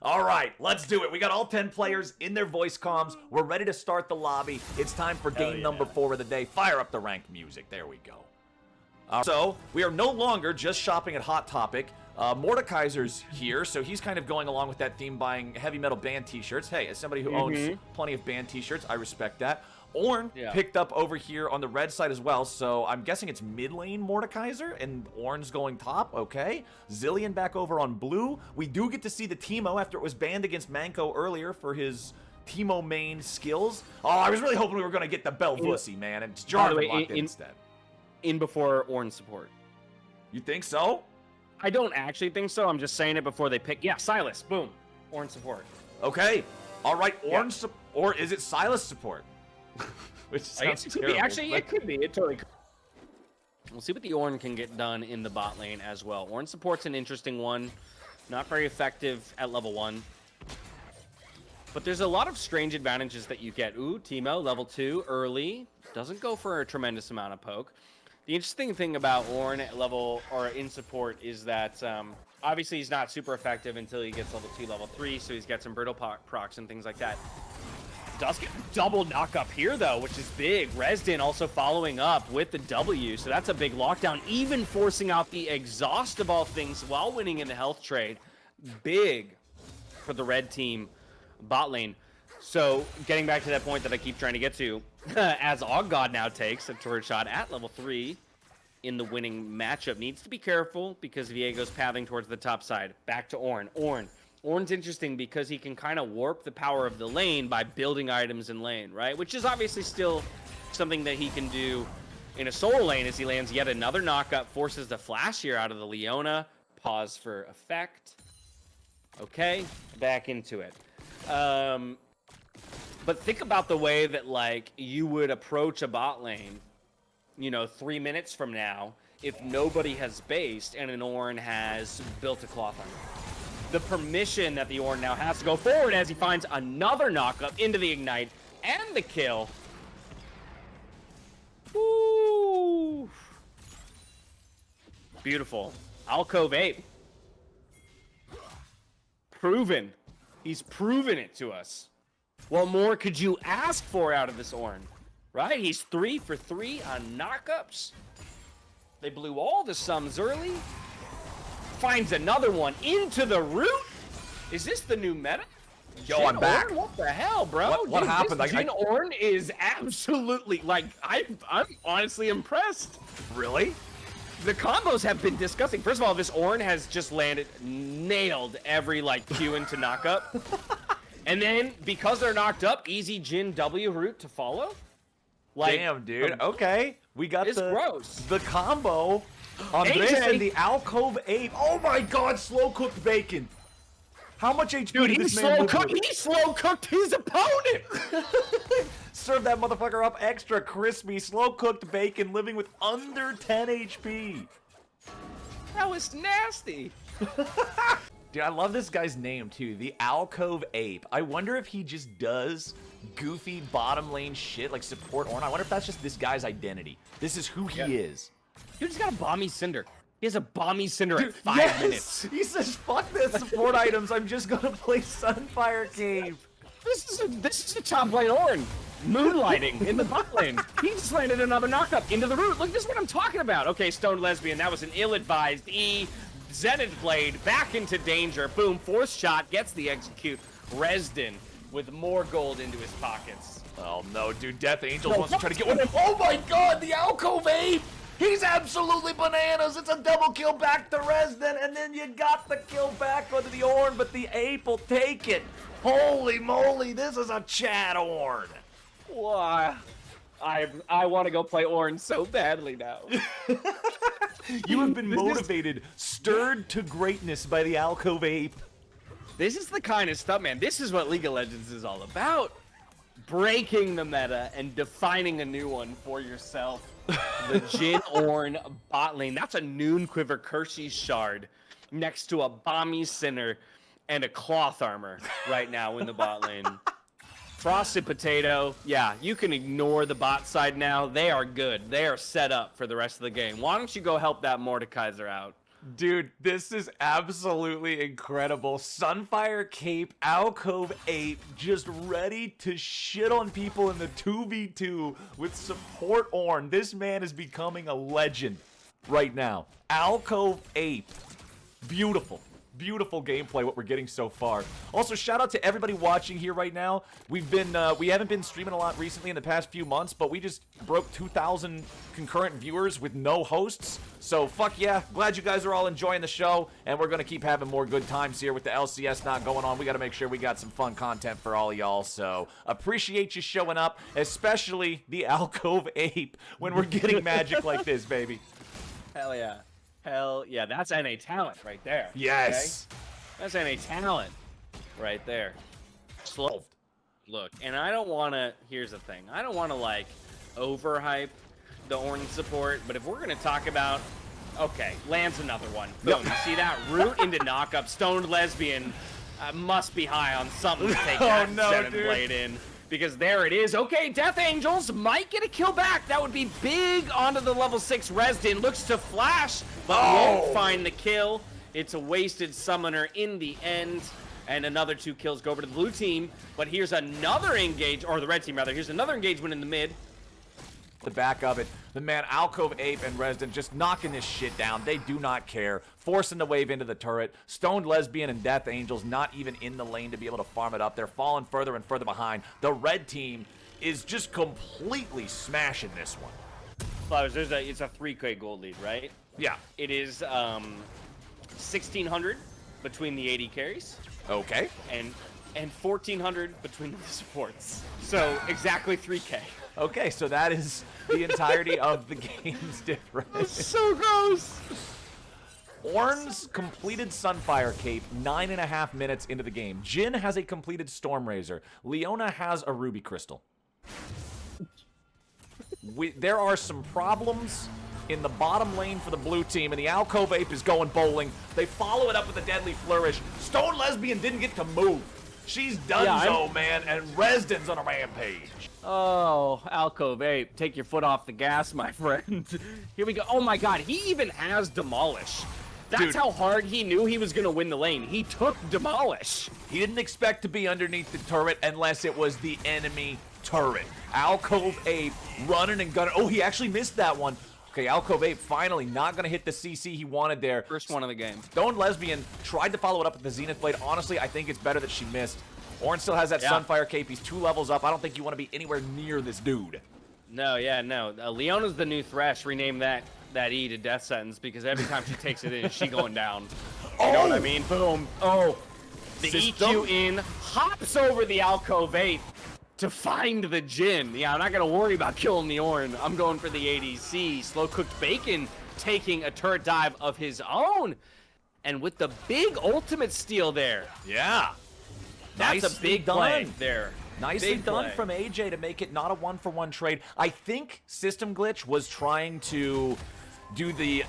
All right, let's do it. We got all 10 players in their voice comms. We're ready to start the lobby. It's time for game number 4 of the day. Fire up the ranked music. There we go. So, we are no longer just shopping at Hot Topic. Mordekaiser's here, so he's kind of going along with that theme, buying heavy metal band t-shirts. Hey, as somebody who owns plenty of band t-shirts, I respect that. Ornn picked up over here on the red side as well, so I'm guessing it's mid lane Mordekaiser, and Ornn's going top, okay. Zillion back over on blue. We do get to see the Teemo after it was banned against Manko earlier for his Teemo main skills. Oh, I was really hoping we were going to get the Belvussy, man, and Jarvan locked in instead. In before Ornn support. You think so? I don't actually think so. I'm just saying it before they pick. Yeah, Silas. Boom. Ornn support. Okay. All right. Ornn or is it Silas support? Which sounds terrible. Actually, it could be. It totally could. We'll see what the Ornn can get done in the bot lane as well. Ornn support's an interesting one. Not very effective at level 1. But there's a lot of strange advantages that you get. Ooh, Teemo, level 2, early. Doesn't go for a tremendous amount of poke. The interesting thing about Ornn at level, or in support, is that obviously he's not super effective until he gets level 2, level 3, so he's got some brittle procs and things like that. Does get double knock up here, though, which is big. Resden also following up with the W, so that's a big lockdown, even forcing out the exhaust of all things while winning in the health trade. Big for the red team bot lane. So, getting back to that point that I keep trying to get to, as Oggod now takes a turret shot at level 3 in the winning matchup. Needs to be careful because Viego's pathing towards the top side. Back to Ornn. Ornn's interesting because he can kind of warp the power of the lane by building items in lane, right? Which is obviously still something that he can do in a solo lane as he lands yet another knockup, forces the flash here out of the Leona. Pause for effect. Okay, back into it. But think about the way that, like, you would approach a bot lane, you know, 3 minutes from now if nobody has based and an Ornn has built a cloth armor. The permission that the Ornn now has to go forward as he finds another knockup into the ignite and the kill. Woo! Beautiful. Alcove Ape. Proven. He's proven it to us. What more could you ask for out of this Ornn? Right? He's 3 for 3 on knockups. They blew all the sums early. Finds another one into the root. Is this the new meta? Yo, Jhin I'm back. Ornn? What the hell, bro? What happened? Jhin Ornn is absolutely, like, I'm honestly impressed. Really? The combos have been disgusting. First of all, this Ornn has just nailed every, like, Q into knockup. And then, because they're knocked up, easy Jhin W route to follow. Like, damn, dude. Okay. We got the combo on AJ. this and the Alcove Ape. Oh my god, slow-cooked bacon. How much HP dude, did this man live with? He slow-cooked his opponent! Serve that motherfucker up extra crispy, slow-cooked bacon living with under 10 HP. That was nasty. Dude, I love this guy's name, too. The Alcove Ape. I wonder if he just does goofy bottom lane shit, like support Ornn. I wonder if that's just this guy's identity. This is who he is. Dude, he's got a Bomby Cinder. He has a Bomby Cinder at 5 minutes. He says, fuck the support items. I'm just gonna play Sunfire Cave. This is a top lane Ornn. Moonlighting in the bot lane. He just landed another knockup into the root. Look, this is what I'm talking about. Okay, Stone Lesbian. That was an ill-advised E. Zenith Blade back into danger. Boom, fourth shot, gets the execute. Resden with more gold into his pockets. Oh no, dude, Death Angels wants to try to get one. Oh my god, the Alcove Ape! He's absolutely bananas! It's a double kill back to Resden, and then you got the kill back onto the Ornn, but the Ape will take it. Holy moly, this is a Chad Ornn. Wow. I want to go play Ornn so badly now. You have been motivated, stirred to greatness by the Alcove Ape. This is the kind of stuff, man. This is what League of Legends is all about. Breaking the meta and defining a new one for yourself. The Jhin Ornn bot lane. That's a Noon Quiver Kershey Shard next to a Bomby Sinner and a Cloth Armor right now in the bot lane. Frosted Potato, yeah, you can ignore the bot side now. They are good. They are set up for the rest of the game. Why don't you go help that Mordekaiser out? Dude, this is absolutely incredible. Sunfire Cape, Alcove Ape, just ready to shit on people in the 2v2 with support Ornn. This man is becoming a legend right now. Alcove Ape. Beautiful. Beautiful gameplay, what we're getting so far. Also, shout out to everybody watching here right now. We haven't been streaming a lot recently in the past few months, but we just broke 2,000 concurrent viewers with no hosts. So, fuck yeah. Glad you guys are all enjoying the show, and we're going to keep having more good times here with the LCS not going on. We got to make sure we got some fun content for all of y'all. So, appreciate you showing up, especially the Alcove Ape when we're getting magic like this, baby. Hell yeah. Hell yeah, that's NA talent right there. Yes. Okay? That's NA talent right there. Slow. Look, and I don't want to, here's the thing. I don't want to, like, overhype the Ornn support, but if we're going to talk about, okay, lands another one. Boom. Yep. You see that? Root into knockup. Stoned Lesbian must be high on something to take that Seven Blade in. Because there it is. Okay, Death Angels might get a kill back. That would be big onto the level 6 Resden. Looks to flash, but won't find the kill. It's a wasted summoner in the end. And another 2 kills go over to the blue team. But here's another engage, or the red team rather. Here's another engagement in the mid. The back of it, the man Alcove Ape and Resden just knocking this shit down. They do not care, forcing the wave into the turret. Stoned Lesbian and Death Angels not even in the lane to be able to farm it up. They're falling further and further behind. The red team is just completely smashing this one. Flowers, it's a 3K gold lead, right? Yeah. It is 1,600 between the 80 carries. Okay. And 1,400 between the supports. So exactly 3K. Okay, so that is the entirety of the game's difference. That's so gross. Ornn's completed Sunfire Cape 9.5 minutes into the game. Jhin has a completed Stormrazor. Leona has a Ruby Crystal. There are some problems in the bottom lane for the blue team, and the Alcove Ape is going bowling. They follow it up with a Deadly Flourish. Stone Lesbian didn't get to move. She's donezo, man, and Resden's on a rampage. Oh, Alcove Ape, take your foot off the gas, my friend. Here we go. Oh my god, he even has Demolish. That's Dude. how hard he knew he was going to win the lane. He took Demolish. He didn't expect to be underneath the turret unless it was the enemy turret. Alcove Ape running and gunning. Oh, he actually missed that one. Okay, Alcove Ape finally not going to hit the CC he wanted there. First one of the game. Stone Lesbian tried to follow it up with the Zenith Blade. Honestly, I think it's better that she missed. Ornn still has that Sunfire Cape. He's 2 levels up. I don't think you want to be anywhere near this dude. No, yeah, no. Leona's the new Thresh. Rename that E to Death Sentence because every time she takes it in, she going down. You know what I mean? Boom. Oh. The EQ in, hops over the Alcove Ape to find the Jhin. Yeah, I'm not going to worry about killing the Ornn. I'm going for the ADC. Slow Cooked Bacon taking a turret dive of his own. And with the big ultimate steal there. Yeah. That's a big play there. Nicely done from AJ to make it not a 1-for-1 trade. I think System Glitch was trying to do the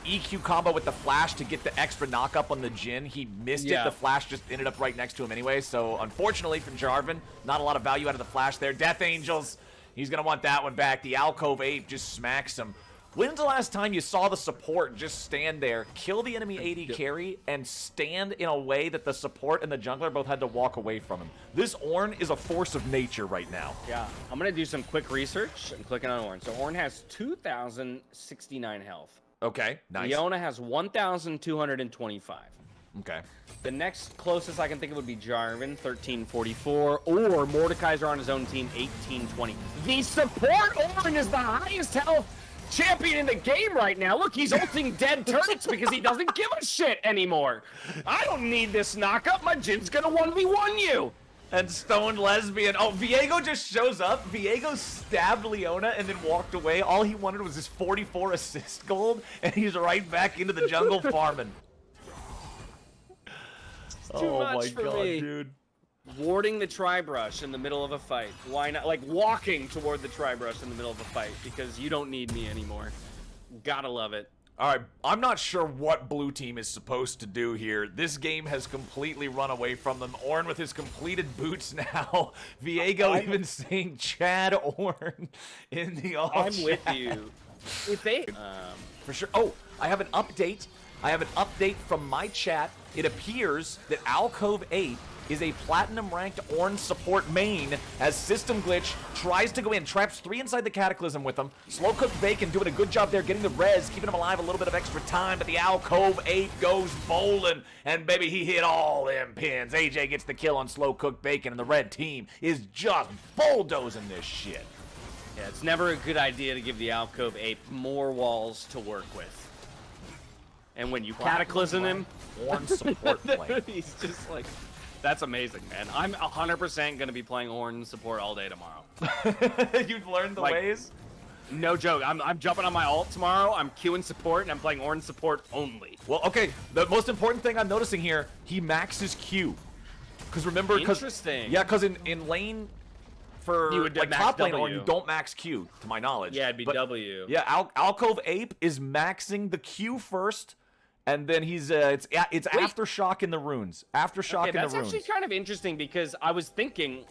EQ combo with the flash to get the extra knock-up on the Jhin. He missed it. The flash just ended up right next to him anyway. So, unfortunately for Jarvan, not a lot of value out of the flash there. Death Angels, he's going to want that one back. The Alcove Ape just smacks him. When's the last time you saw the support just stand there, kill the enemy AD carry, and stand in a way that the support and the jungler both had to walk away from him? This Ornn is a force of nature right now. Yeah, I'm going to do some quick research. I'm clicking on Ornn. So Ornn has 2,069 health. Okay, nice. Leona has 1,225. Okay. The next closest I can think of would be Jarvan, 1344, or Mordekaiser on his own team, 1820. The support Ornn is the highest health champion in the game right now. Look, he's ulting dead turrets because he doesn't give a shit anymore. I don't need this knockup. My Jin's gonna 1v1 you. And Stoned Lesbian. Oh, Viego just shows up. Viego stabbed Leona and then walked away. All he wanted was his 44 assist gold, and he's right back into the jungle farming. Too much for me. Dude. Warding the tri-brush in the middle of a fight. Why not? Like walking toward the tri-brush in the middle of a fight because you don't need me anymore. Gotta love it. All right, I'm not sure what blue team is supposed to do here. This game has completely run away from them. Ornn with his completed boots now. Viego even saying Chad Ornn in the all I'm with you. If they for sure. Oh, I have an update. I have an update from my chat. It appears that Alcove 8 is a platinum-ranked Ornn support main as System Glitch tries to go in, traps 3 inside the Cataclysm with him. Slow Cooked Bacon doing a good job there, getting the res, keeping him alive a little bit of extra time, but the Alcove 8 goes bowling, and baby, he hit all them pins. AJ gets the kill on Slow Cooked Bacon, and the red team is just bulldozing this shit. Yeah, it's never a good idea to give the Alcove 8 more walls to work with. And when you Cataclysm him, Ornn support play. he's just like... That's amazing, man. I'm 100% going to be playing Ornn support all day tomorrow. You've learned the ways? No joke. I'm jumping on my ult tomorrow. I'm queuing support, and I'm playing Ornn support only. Well, okay. The most important thing I'm noticing here, he maxes Q. Because remember... Interesting. Yeah, because in lane... For like top lane Ornn, you don't max Q, to my knowledge. Yeah, it'd be W. Yeah, Alcove Ape is maxing the Q first, and then he's it's Aftershock in the runes. Aftershock in the runes. That's actually kind of interesting because I was thinking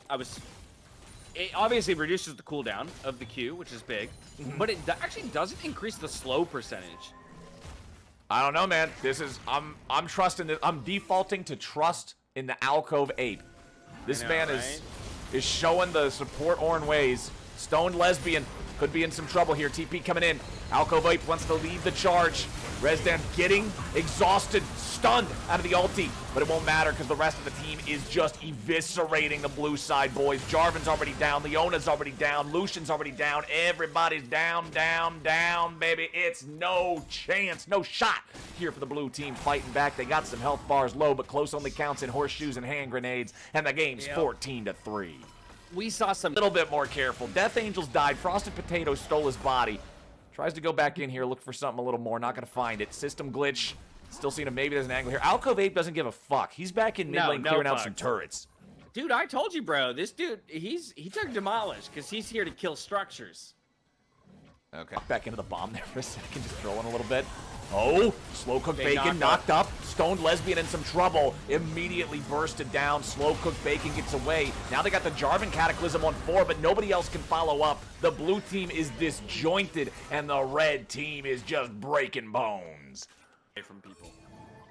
it obviously reduces the cooldown of the Q, which is big, but it actually doesn't increase the slow percentage. I don't know, man. I'm trusting this. I'm defaulting to trust in the Alcove Ape. This man is showing the support Ornn ways. Stoned Lesbian could be in some trouble here. TP coming in. Alcove Ape wants to lead the charge. Resdan getting exhausted, stunned out of the ulti, but it won't matter because the rest of the team is just eviscerating the blue side boys. Jarvan's already down, Leona's already down, Lucian's already down, everybody's down, baby. It's no chance, no shot here for the blue team fighting back. They got some health bars low, but close only counts in horseshoes and hand grenades, and the game's 14-3. We saw some... A little bit more careful. Death Angels died. Frosted Potato stole his body. Tries to go back in here, look for something a little more. Not going to find it. System Glitch. Still seeing him. Maybe there's an angle here. Alcove Ape doesn't give a fuck. He's back in mid lane clearing out some turrets. Dude, I told you, bro. This dude, he took Demolish because he's here to kill structures. Okay. Back into the bomb there for a second. Just throwing a little bit. Oh, Slow Cooked Bacon knocked up. Stoned Lesbian in some trouble. Immediately bursted down. Slow Cooked Bacon gets away. Now they got the Jarvan Cataclysm on 4, but nobody else can follow up. The blue team is disjointed, and the red team is just breaking bones. Away from people.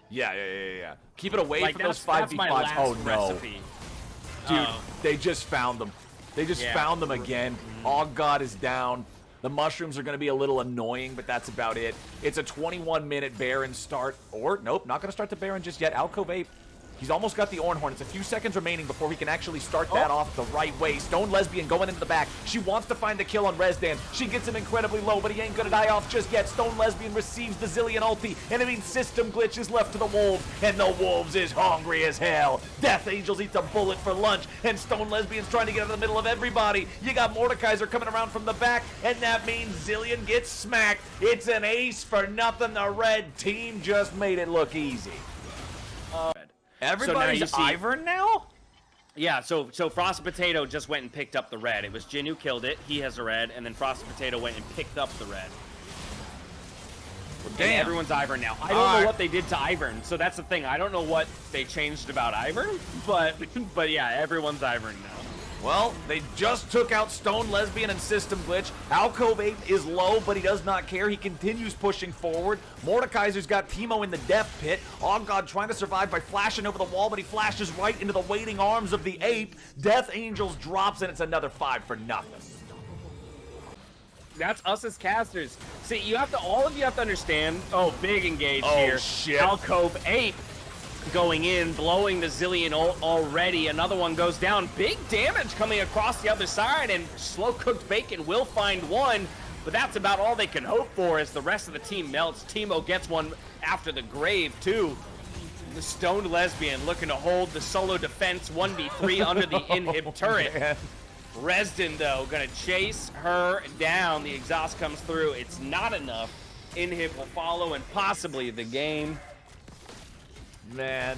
Yeah. Keep it away from those 5v5s. Oh, no. Recipe. Dude, they just found them. They just found them again. Og God is down. The mushrooms are going to be a little annoying, but that's about it. It's a 21-minute Baron start. Or, nope, not going to start the Baron just yet. Alcove Ape, he's almost got the Ornn Horn. It's a few seconds remaining before he can actually start that off the right way. Stone Lesbian going into the back. She wants to find the kill on Resdan. She gets him incredibly low, but he ain't going to die off just yet. Stone Lesbian receives the Zillion ulti, and it means System Glitch is left to the Wolves, and the Wolves is hungry as hell. Death Angels eats a bullet for lunch, and Stone Lesbian's trying to get out of the middle of everybody. You got Mordekaiser coming around from the back, and that means Zillion gets smacked. It's an ace for nothing. The red team just made it look easy. Everybody's Ivern now? Yeah, so Frosted Potato just went and picked up the red. It was Jin who killed it. He has a red, and then Frosted Potato went and picked up the red. Well, damn. And everyone's Ivern now. I don't know what they did to Ivern, so that's the thing. I don't know what they changed about Ivern, but yeah, everyone's Ivern now. Well, they just took out Stone Lesbian and System Glitch. Alcove 8 is low, but he does not care. He continues pushing forward. Mordekaiser's got Teemo in the death pit. On God trying to survive by flashing over the wall, but he flashes right into the waiting arms of the ape. Death Angels drops, and it's another 5 for nothing. That's us as casters. See, all of you have to understand. Oh, big engage here. Oh, shit. Alcove 8 going in, blowing the Zillion ult already. Another one goes down. Big damage coming across the other side, and Slow Cooked Bacon will find one, but that's about all they can hope for as the rest of the team melts. Teemo gets one after the grave, too. The Stoned Lesbian looking to hold the solo defense 1v3 under the inhib turret. Man. Resdan, though, gonna chase her down. The exhaust comes through. It's not enough. Inhib will follow and possibly the game. Man,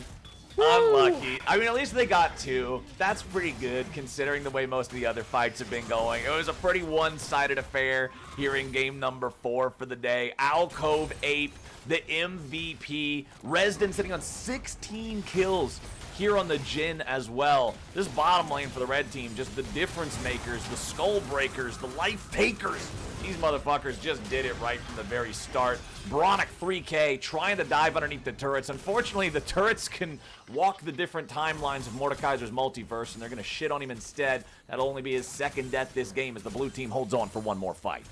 unlucky. I mean, at least they got 2. That's pretty good considering the way most of the other fights have been going. It was a pretty one-sided affair here in game number 4 for the day. Alcove Ape, the MVP. Resdan sitting on 16 kills here on the Jhin as well. This bottom lane for the red team, just the difference makers, the skull breakers, the life takers These motherfuckers just did it right from the very start. Bronic 3K trying to dive underneath the turrets. Unfortunately, the turrets can walk the different timelines of Mordekaiser's multiverse, and they're going to shit on him instead. That'll only be his second death this game as the blue team holds on for one more fight.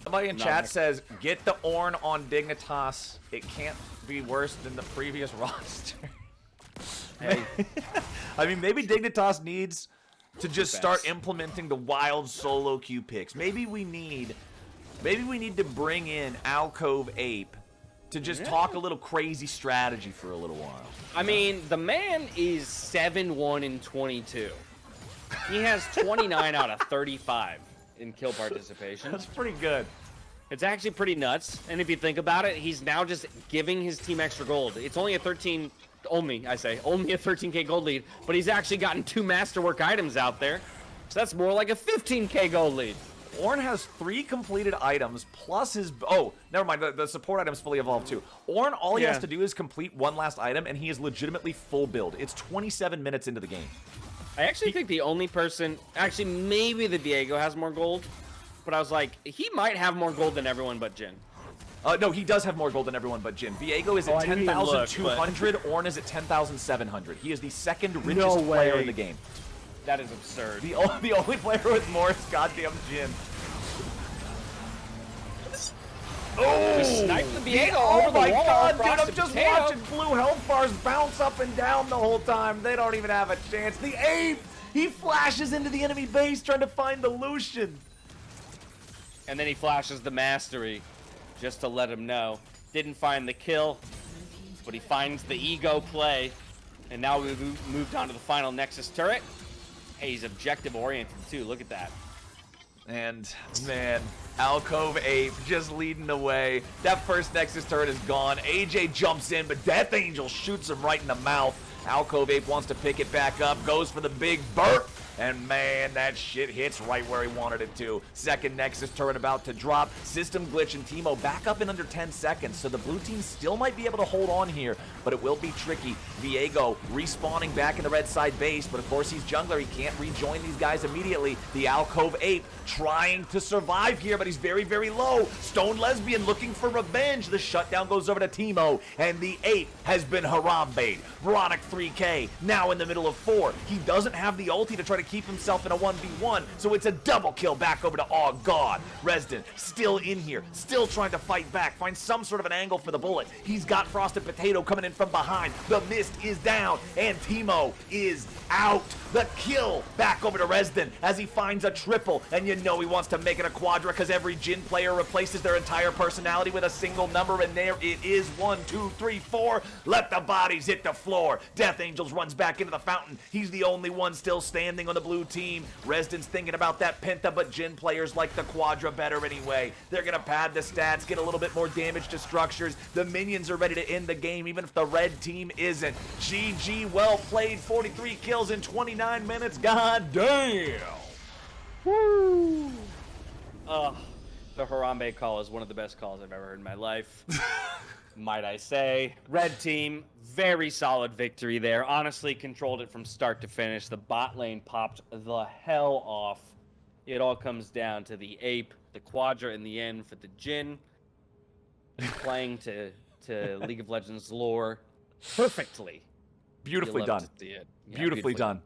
Somebody in chat says, get the Ornn on Dignitas. It can't be worse than the previous roster. Hey. I mean, maybe Dignitas needs to just start implementing the wild solo queue picks. Maybe we need to bring in Alcove Ape to just talk a little crazy strategy for a little while. I mean, the man is 7-1-22. He has 29 out of 35 in kill participation. That's pretty good. It's actually pretty nuts. And if you think about it, he's now just giving his team extra gold. It's only a 13... only a 13k gold lead, but he's actually gotten 2 masterwork items out there, so that's more like a 15k gold lead. Ornn has 3 completed items plus his... Oh, never mind. The support item's fully evolved too. Ornn, all he has to do is complete one last item, and he is legitimately full build. It's 27 minutes into the game. I actually think the only person... Actually, maybe the Viego has more gold, but I was like, he might have more gold than everyone but Jhin. No, he does have more gold than everyone but Jhin. Viego is at 10,200. Ornn is at 10,700. He is the second richest player in the game. That is absurd. The only player with more is goddamn Jhin. Oh! He sniped the Viego Oh over my the wall god, dude, across I'm the just potato. watching blue health bars bounce up and down the whole time. They don't even have a chance. The Ape! He flashes into the enemy base trying to find the Lucian. And then he flashes the mastery just to let him know. Didn't find the kill, but he finds the ego play. And now we've moved on to the final Nexus turret. Hey, he's objective oriented too. Look at that. And, man, Alcove Ape just leading the way. That first Nexus turret is gone. AJ jumps in, but Death Angel shoots him right in the mouth. Alcove Ape wants to pick it back up, goes for the big burp. And man, that shit hits right where he wanted it to. Second Nexus turret about to drop. System glitch and Teemo back up in under 10 seconds. So the blue team still might be able to hold on here, but it will be tricky. Viego respawning back in the red side base, but of course he's jungler. He can't rejoin these guys immediately. The Alcove Ape trying to survive here, but he's very, very low. Stone Lesbian looking for revenge. The shutdown goes over to Teemo, and the Ape has been Harambe'd. Bronic 3K now in the middle of 4. He doesn't have the ulti to try to keep himself in a 1v1, so it's a double kill back over to Oh God. Resden still in here, still trying to fight back, find some sort of an angle for the bullet. He's got Frosted Potato coming in from behind. The mist is down, and Teemo is out. The kill back over to Resden as he finds a triple, and you know he wants to make it a quadra because every Jhin player replaces their entire personality with a single number, and there it is. 1, 2, 3, 4. Let the bodies hit the floor. Death Angels runs back into the fountain. He's the only one still standing on the blue team. Resden's thinking about that penta, but Jhin players like the quadra better anyway. They're gonna pad the stats, get a little bit more damage to structures. The minions are ready to end the game, even if the red team isn't. GG, well played. 43 kills in 29 minutes. God damn. Woo! The Harambe call is one of the best calls I've ever heard in my life. Might I say. Red team, very solid victory there. Honestly, controlled it from start to finish. The bot lane popped the hell off. It all comes down to the Ape, the Quadra in the end for the Jhin. Playing to League of Legends lore perfectly. Beautifully done. Yeah, Beautifully done.